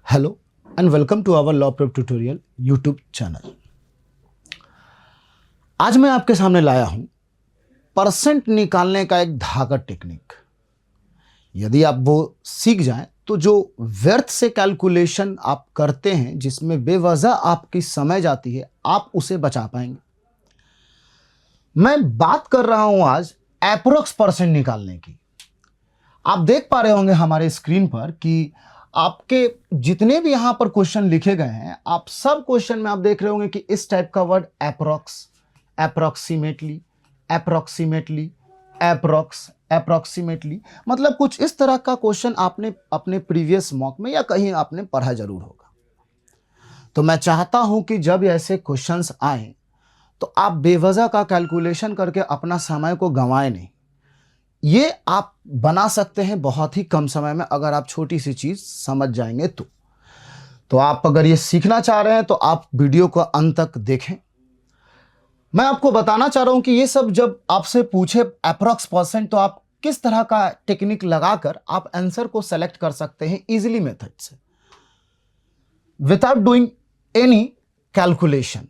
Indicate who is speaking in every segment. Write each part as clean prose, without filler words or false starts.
Speaker 1: Hello and welcome to our law prep tutorial YouTube channel. आज मैं आपके सामने लाया हूं परसेंट निकालने का एक धागा टेक्निक। यदि आप वो सीख जाएं तो जो व्यर्थ से कैलकुलेशन आप करते हैं, जिसमें बेवजह आपकी समय जाती है, आप उसे बचा पाएंगे। मैं बात कर रहा हूं आज एप्रोक्स परसेंट निकालने की। आप देख पा रहे होंगे हमारे स्क्रीन पर कि आपके जितने भी यहां पर क्वेश्चन लिखे गए हैं, आप सब क्वेश्चन में आप देख रहे होंगे कि इस टाइप का word approx, approximately, approximately, approx, approximately, मतलब कुछ इस तरह का क्वेश्चन आपने अपने प्रीवियस मॉक में या कहीं आपने पढ़ा जरूर होगा। तो मैं चाहता हूं कि जब ऐसे क्वेश्चंस आए तो आप बेवजह का कैलकुलेशन करके अपना समय को गंवाए नहीं। ये आप बना सकते हैं बहुत ही कम समय में, अगर आप छोटी सी चीज समझ जाएंगे तो आप अगर ये सीखना चाह रहे हैं तो आप वीडियो को अंत तक देखें। मैं आपको बताना चाह रहा हूं कि ये सब जब आपसे पूछे अप्रॉक्स परसेंट, तो आप किस तरह का टेक्निक लगाकर आप आंसर को सेलेक्ट कर सकते हैं इजीली मेथड से, विदाउट डूइंग एनी कैलकुलेशन।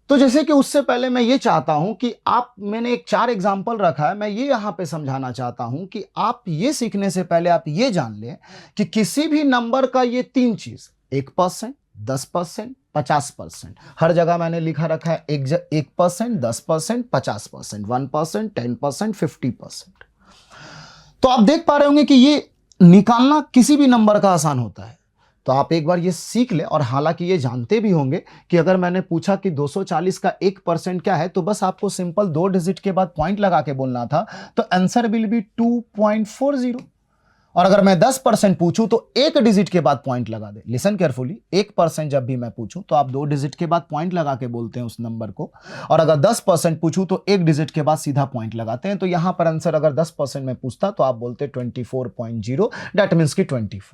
Speaker 1: तो जैसे कि उससे पहले मैं ये चाहता हूं कि मैंने एक 4 एग्जाम्पल रखा है, मैं ये यहां पे समझाना चाहता हूं कि आप ये सीखने से पहले आप ये जान लें कि किसी भी नंबर का ये 3 चीज, 1%, 10%, 50%, हर जगह मैंने लिखा रखा है 1%, 10%, 50%, 1%, 10%, 50%। तो आप देख पा रहे होंगे कि ये निकालना किसी भी नंबर का आसान होता है। तो आप एक बार ये सीख ले, और हालांकि ये जानते भी होंगे कि अगर मैंने पूछा कि 240 का 1% क्या है, तो बस आपको सिंपल 2 डिजिट के बाद पॉइंट लगा के बोलना था, तो आंसर विल बी 2.40। और अगर मैं 10% पूछूं तो 1 डिजिट के बाद पॉइंट लगा दे। लिसन केयरफुली, 1% जब भी मैं पूछूं तो आप 2 डिजिट के बाद पॉइंट लगा के बोलते हैं उस नंबर को, और अगर 10% पूछूं तो 1 डिजिट के बाद सीधा पॉइंट लगाते हैं। तो यहां पर आंसर अगर 10% में पूछता तो आप बोलते 24.0, दैट मीन्स की 24।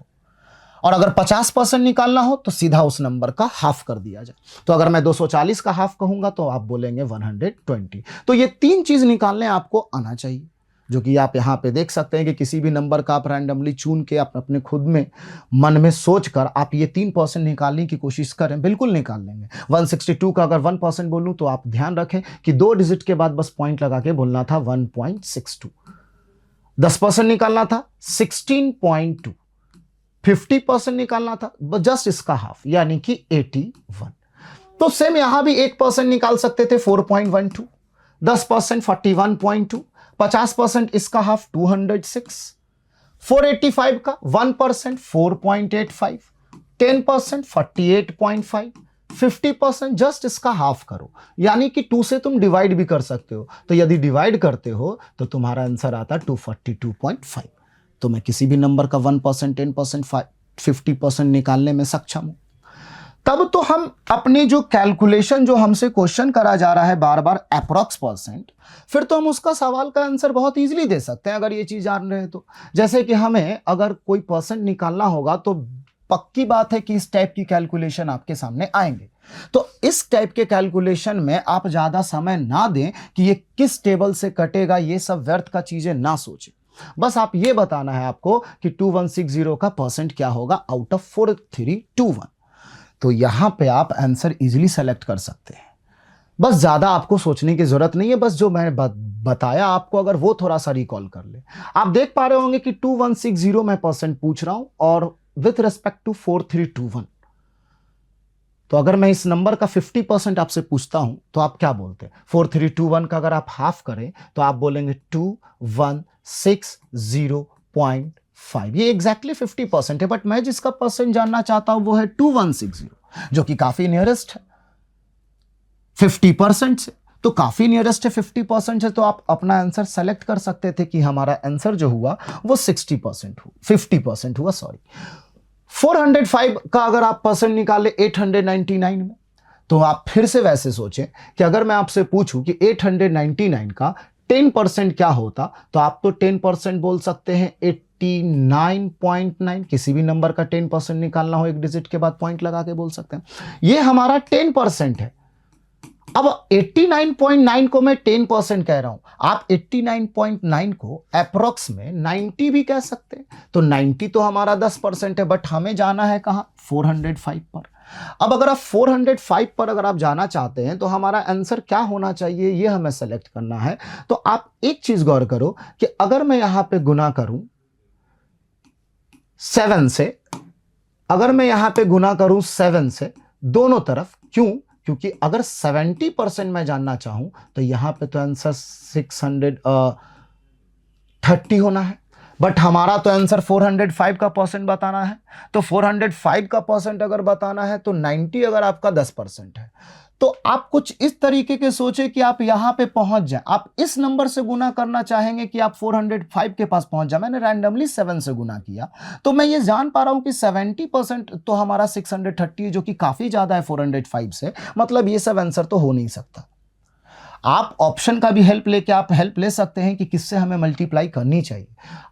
Speaker 1: और अगर 50% निकालना हो तो सीधा उस नंबर का हाफ कर दिया जाए। तो अगर मैं 240 का हाफ कहूंगा तो आप बोलेंगे 120। तो ये 3 चीज निकालने आपको आना चाहिए, जो कि आप यहां पे देख सकते हैं कि किसी भी नंबर का आप रैंडमली चुन के आप अपने खुद में मन में सोचकर आप ये 3% निकालने की कोशिश करें, बिल्कुल निकाल लेंगे। 162 का अगर 1% बोलूं तो आप ध्यान रखें कि 2 डिजिट के बाद बस पॉइंट लगा के बोलना था 1.62। 10% निकालना था 16.2। 50% निकालना था जस्ट इसका हाफ, यानी कि 81। तो सेम यहां भी 1% निकाल सकते थे 4.12, 10% 41.2, 50% इसका हाफ 206, 485 का 1% 4.85, 10% 48.5, 50% जस्ट इसका हाफ करो, यानी कि 2 से तुम डिवाइड भी कर सकते हो। तो यदि डिवाइड करते हो तो तुम्हारा आंसर आता 242.5। तो मैं किसी भी नंबर का 1%, 10%, 50% निकालने में सक्षम हूं। तब तो हम अपनी जो कैलकुलेशन, जो हमसे क्वेश्चन करा जा रहा है बार बार अप्रॉक्स परसेंट, फिर तो हम उसका सवाल का आंसर बहुत इजीली दे सकते हैं अगर ये चीज जान रहे हैं तो। जैसे कि हमें अगर कोई परसेंट निकालना होगा तो पक्की बात है कि इस टाइप की कैलकुलेशन आपके सामने आएंगे। तो इस टाइप के कैलकुलेशन में आप ज्यादा समय ना दें कि ये किस टेबल से कटेगा, ये सब व्यर्थ का चीजें ना सोचें। बस आप ये बताना है आपको कि 2160 का परसेंट क्या होगा आउट ऑफ 4321। तो यहां पे आप आंसर इजीली सेलेक्ट कर सकते हैं। बस ज्यादा आपको सोचने की जरूरत नहीं है, बस जो मैंने बताया आपको अगर वो थोड़ा सा रिकॉल कर ले। आप देख पा रहे होंगे कि 2160 मैं परसेंट पूछ रहा हूं और विथ रिस्पेक्ट टू 4321। तो अगर मैं इस नंबर का 50% आपसे पूछता हूं तो आप क्या बोलते हैं? 4321 का अगर आप हाफ करें तो आप बोलेंगे 2160.5। ये एग्जैक्टली 50% है, बट मैं जिसका परसेंट जानना चाहता हूं वो है 2160, जो कि काफी नियरेस्ट है 50% से। तो काफी नियरेस्ट है 50% से, तो आप अपना आंसर सेलेक्ट कर सकते थे कि हमारा आंसर जो हुआ वो 60% हुआ, 50% हुआ, सॉरी। 405 का अगर आप परसेंट निकाले 899 में, तो आप फिर से वैसे सोचें कि अगर मैं आपसे पूछूं कि 899 का 10% क्या होता, तो आप तो 10% बोल सकते हैं 89.9। किसी भी नंबर का 10% निकालना हो 1 डिजिट के बाद पॉइंट लगा के बोल सकते हैं। ये हमारा 10% है। अब 89.9 को मैं 10% कह रहा हूं, आप 89.9 को अप्रोक्स में 90 भी कह सकते हैं। तो 90 तो हमारा 10% है, बट हमें जाना है कहां? 405 पर। अब अगर आप 405 पर अगर आप जाना चाहते हैं तो हमारा आंसर क्या होना चाहिए, ये हमें सेलेक्ट करना है। तो आप एक चीज गौर करो कि अगर मैं यहां पे गुना करूं 7 से, अगर मैं यहां पे गुना करूं 7 से दोनों तरफ, क्यों? क्योंकि अगर 70% मैं जानना चाहूं तो यहां पे तो आंसर 630 होना है, बट हमारा तो आंसर 405 का परसेंट बताना है। तो 405 का परसेंट अगर बताना है तो 90 अगर आपका 10% है, तो आप कुछ इस तरीके के सोचे कि आप यहां पे पहुंच जाए। आप इस नंबर से गुना करना चाहेंगे कि आप 405 के पास पहुंच जाए। मैंने रैंडमली 7 से गुना किया, तो मैं ये जान पा रहा हूं कि 70% तो हमारा 630 है, जो कि काफी ज्यादा है 405 से। मतलब ये सब आंसर तो हो नहीं सकता। आप ऑप्शन का भी हेल्प लेके आप हेल्प ले सकते हैं कि किससे हमें मल्टीप्लाई करनी चाहिए।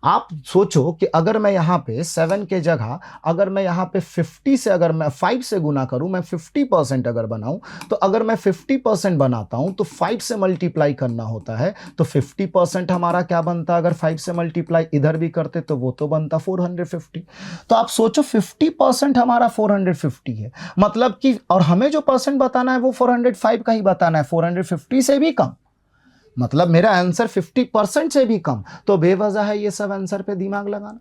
Speaker 1: आप सोचो कि अगर मैं यहाँ पे 7 के जगह अगर मैं यहाँ पे 50 से अगर मैं 5 से गुना करूँ, मैं 50% अगर बनाऊँ, तो अगर मैं 50% बनाता हूँ तो 5 से मल्टीप्लाई करना होता है। तो 50% हमारा क्या बनता? अगर 5 से मल्टीप्लाई इधर भी करते तो वो तो बनता 450। तो आप सोचो 50% हमारा 450 है, मतलब कि, और हमें जो परसेंट बताना है वो 405 का ही बताना है, 450 से भी कम। मतलब मेरा आंसर 50% से भी कम। तो बेवजह है ये सब आंसर पे दिमाग लगाना।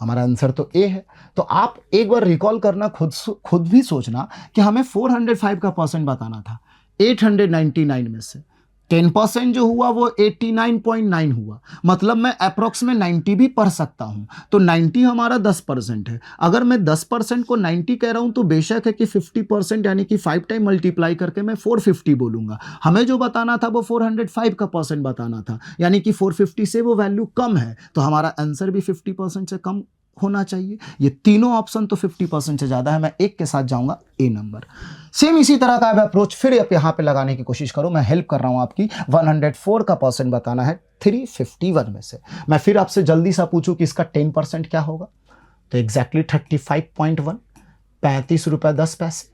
Speaker 1: हमारा आंसर तो ए है। तो आप एक बार रिकॉल करना, खुद भी सोचना कि हमें 405 का परसेंट बताना था 899 में से 10% जो हुआ वो 89.9 हुआ। मतलब मैं अप्रोक्स में 90 भी पढ़ सकता हूं। तो 90 हमारा 10% है। अगर मैं 10% को 90 कह रहा हूं तो बेशक है कि 50% यानी कि 5 टाइम मल्टीप्लाई करके मैं 450 बोलूंगा। हमें जो बताना था वो 405 का परसेंट बताना था, यानी कि 450 से वो वैल्यू कम है। तो हमारा आंसर भी 50% से कम होना चाहिए। ये तीनों ऑप्शन तो 50% से ज्यादा है। मैं एक के साथ जाऊंगा, ए नंबर। सेम इसी तरह का अप्रोच फिर आप यहां पे लगाने की कोशिश करो। मैं हेल्प कर रहा हूं आपकी। 104 का परसेंट बताना है 351 में से। मैं फिर आपसे जल्दी सा पूछूं कि इसका 10% क्या होगा, तो एग्जैक्टली 35.1, 35 रुपए 10 पैसे,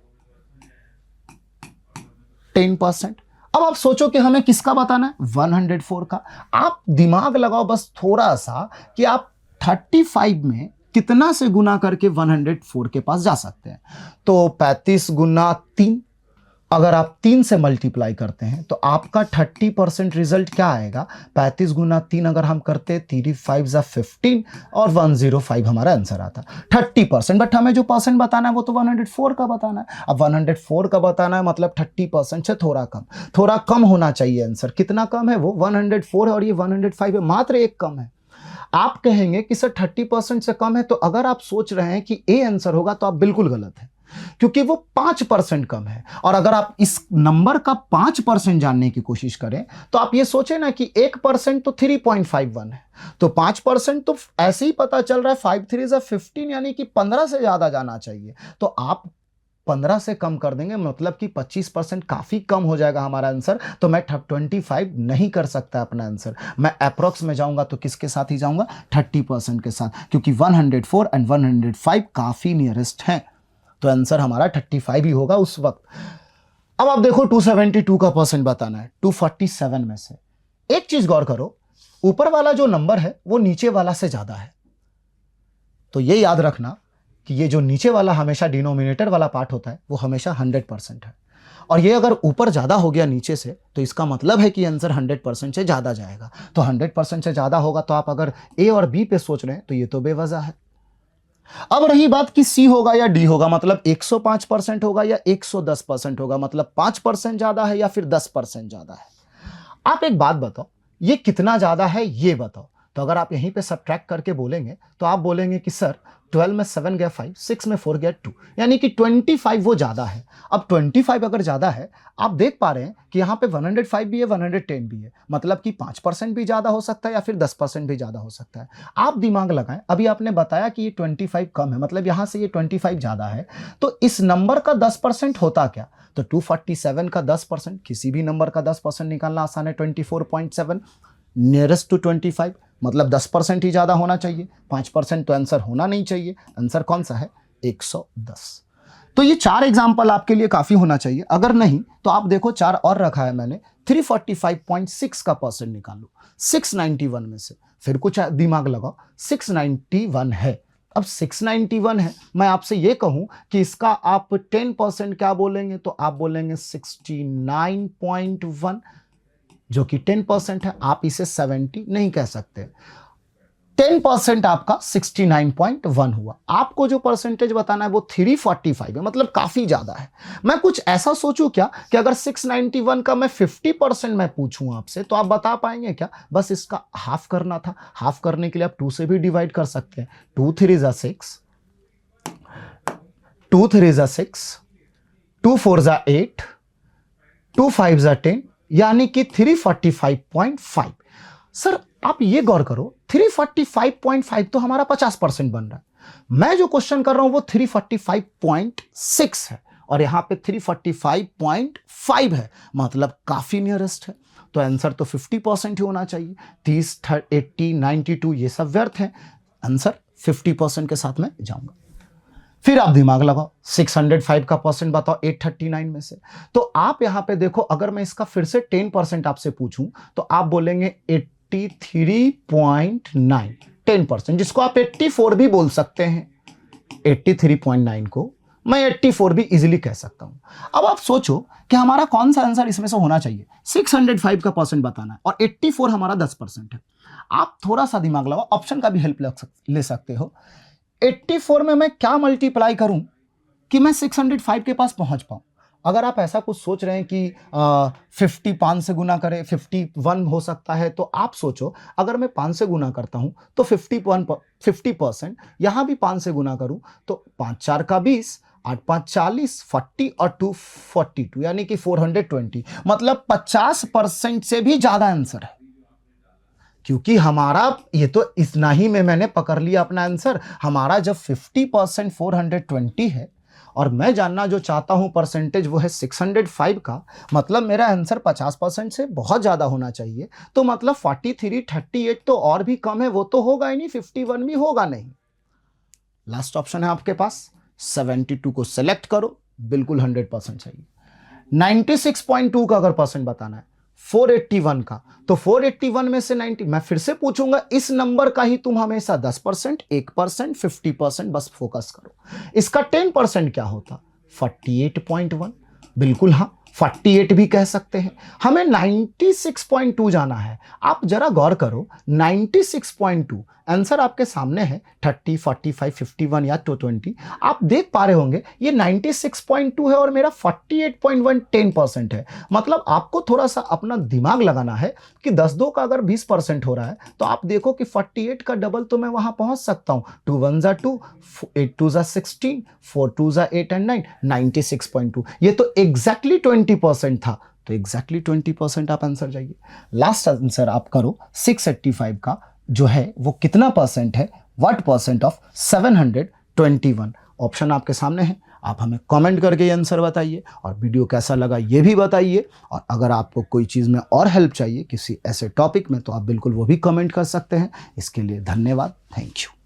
Speaker 1: 10%। अब आप सोचो कि हमें किसका बताना है? 104 का। आप दिमाग लगाओ बस थोड़ा सा कि आप 35 में कितना से गुना करके 104 के पास जा सकते हैं। तो 35 गुना 3, अगर आप 3 से मल्टीप्लाई करते हैं तो आपका 30% रिजल्ट क्या आएगा? 35 गुना 3 अगर हम करते 3 5 15 और 105 हमारा आंसर आता 30%। बट हमें जो परसेंट बताना है वो तो 104 का बताना है। अब 104 का बताना है मतलब 30% से थोड़ा कम होना चाहिए आंसर। कितना कम है? वो 104 है और ये 105 है, मात्र एक कम है। आप कहेंगे कि सर 30% से कम है, तो अगर आप सोच रहे हैं कि ए आंसर होगा तो आप बिल्कुल गलत है, क्योंकि वो 5% कम है। और अगर आप इस नंबर का 5% जानने की कोशिश करें तो आप ये सोचें ना कि 1% तो 3.51 है, तो 5% तो ऐसे ही पता चल रहा है 5 3 15, यानी कि 15 से ज्यादा जाना चाहिए। तो आप 15 से कम कर देंगे, मतलब कि 25% काफी कम हो जाएगा हमारा आंसर। तो मैं 25 नहीं कर सकता अपना आंसर। मैं अप्रोक्स में जाऊंगा तो किसके साथ ही जाऊंगा? 30% के साथ, क्योंकि 104 एंड 105 काफी नियरेस्ट हैं। तो आंसर हमारा 35 ही होगा उस वक्त। अब आप देखो 272 का परसेंट बताना है 247 में से। एक चीज गौर करो, ऊपर वाला जो नंबर है वो नीचे वाला से ज्यादा है। तो ये याद रखना कि ये जो नीचे वाला हमेशा डिनोमिनेटर वाला पार्ट होता है वो हमेशा 100% है। और ये अगर ऊपर ज्यादा हो गया नीचे से तो इसका मतलब है कि आंसर 100% से ज्यादा जाएगा। तो 100% से ज्यादा होगा तो आप अगर ए और बी पे सोच रहे हैं तो ये तो बेवजह है। अब रही बात कि सी होगा या डी होगा, मतलब 105% होगा या 110% होगा, मतलब 5% ज्यादा है या फिर 10% ज्यादा है। आप एक बात बताओ, ये कितना ज्यादा है ये बताओ। तो अगर आप यहीं पे सब्ट्रैक्ट करके बोलेंगे तो आप बोलेंगे कि सर 12 में 7 गया 5, 6 में 4 गया 2, यानी कि 25 वो ज्यादा है। अब 25 अगर ज्यादा है, आप देख पा रहे हैं कि यहाँ पे 105 भी है 110 भी है, मतलब कि 5% भी ज्यादा हो सकता है या फिर 10% भी ज्यादा हो सकता है। आप दिमाग लगाएं, अभी आपने बताया कि ये 25 कम है, मतलब यहां से ये 25 ज्यादा है। तो इस नंबर का 10% होता क्या? तो 247 का 10%, किसी भी नंबर का 10% निकालना आसान है, 24.7 नियरेस्ट टू 25, मतलब 10% ही ज्यादा होना चाहिए, 5% तो आंसर होना नहीं चाहिए। आंसर कौन सा है? 110। तो ये 4 एग्जाम्पल आपके लिए काफी होना चाहिए। अगर नहीं तो आप देखो 4 और रखा है मैंने, 345.6 का परसेंट निकालो 691 में से, फिर कुछ दिमाग लगाओ, 691 है। अब 691 है, मैं आपसे ये कहूं कि इसका आप 10% क्या बोलेंगे, तो आप बोलेंगे 69.1, जो कि 10% है। आप इसे 70 नहीं कह सकते। 10% आपका 69.1 हुआ। आपको जो परसेंटेज बताना है वो 345 है, मतलब काफी ज्यादा है। मैं कुछ ऐसा सोचूं क्या कि अगर 691 का मैं 50% मैं पूछूं आपसे, तो आप बता पाएंगे क्या? बस इसका हाफ करना था। हाफ करने के लिए आप 2 से भी डिवाइड कर सकते हैं। 2 3 जा 6, 2 3 जा 6, 2 4 जा 8, 2 5 जा 10, यानी कि 345.5। सर आप ये गौर करो, 345.5 तो हमारा 50% बन रहा है। मैं जो क्वेश्चन कर रहा हूं वो 345.6 है और यहां पे 345.5 है, मतलब काफी नियरेस्ट है। तो आंसर तो 50% ही होना चाहिए। 30, 80, 92 ये सब व्यर्थ है। आंसर 50% के साथ में जाऊंगा। फिर आप दिमाग लगाओ, 605 का परसेंट बताओ 839 में से। तो आप यहां पे देखो, अगर मैं इसका फिर से 10% आपसे पूछूं तो आप बोलेंगे 83.9, 10%, जिसको आप 84 भी बोल सकते हैं। 83.9 को मैं 84 भी इजीली कह सकता हूं। अब आप सोचो कि हमारा कौन सा आंसर इसमें से होना चाहिए। 605 का परसेंट बताना है और 84 हमारा 10% है। आप थोड़ा सा दिमाग लगाओ, ऑप्शन का भी हेल्प ले सकते हो। 84 में मैं क्या मल्टीप्लाई करूं कि मैं 605 के पास पहुंच पाऊं। अगर आप ऐसा कुछ सोच रहे हैं कि 50 5 से गुना करें 51 हो सकता है, तो आप सोचो अगर मैं 5 से गुना करता हूं तो 50%, यहां भी 5 से गुना करूं तो 5 4 का 20, 8 5 40, 40 और 2 42, यानी कि 420, मतलब 50% से भी ज्यादा आंसर है। क्योंकि हमारा ये तो इतना ही में मैंने पकड़ लिया अपना आंसर। हमारा जब 50% 420 है और मैं जानना जो चाहता हूं परसेंटेज वो है 605 का, मतलब मेरा आंसर 50% से बहुत ज्यादा होना चाहिए। तो मतलब 43, 38 तो और भी कम है, वो तो होगा ही नहीं, 51 भी होगा नहीं। लास्ट ऑप्शन है आपके पास, 72 को सिलेक्ट करो, बिल्कुल 100% चाहिए। 96.2 का अगर परसेंट बताना है 481 का, तो 481 में से 90, मैं फिर से पूछूंगा इस नंबर का ही तुम हमेशा 10%, 1%, 50% बस फोकस करो। इसका 10% क्या होता? 48.1, बिल्कुल हाँ 48 भी कह सकते हैं। हमें 96.2 जाना है। आप जरा गौर करो, 96.2 आंसर आपके सामने है। 30, 45, 51 या 220, आप देख पा रहे होंगे ये 96.2 है और मेरा 48.1 10% है। मतलब आपको थोड़ा सा अपना दिमाग लगाना है कि 10 का अगर 20% हो रहा है तो आप देखो कि 48 का डबल तो मैं वहां पहुंच सकता हूं। 2 1 जा 2, 8 2 जा 16, 4 2 जा 8 एंड 9, 96.2। ये तो एग्जैक्टली 20% था, तो एग्जैक्टली 20% आप आंसर जाइए। लास्ट आंसर आप करो 685 का जो है वो कितना परसेंट है, व्हाट परसेंट ऑफ 721। ऑप्शन आपके सामने है, आप हमें कमेंट करके ये आंसर बताइए और वीडियो कैसा लगा ये भी बताइए। और अगर आपको कोई चीज़ में और हेल्प चाहिए किसी ऐसे टॉपिक में, तो आप बिल्कुल वो भी कमेंट कर सकते हैं। इसके लिए धन्यवाद, थैंक यू।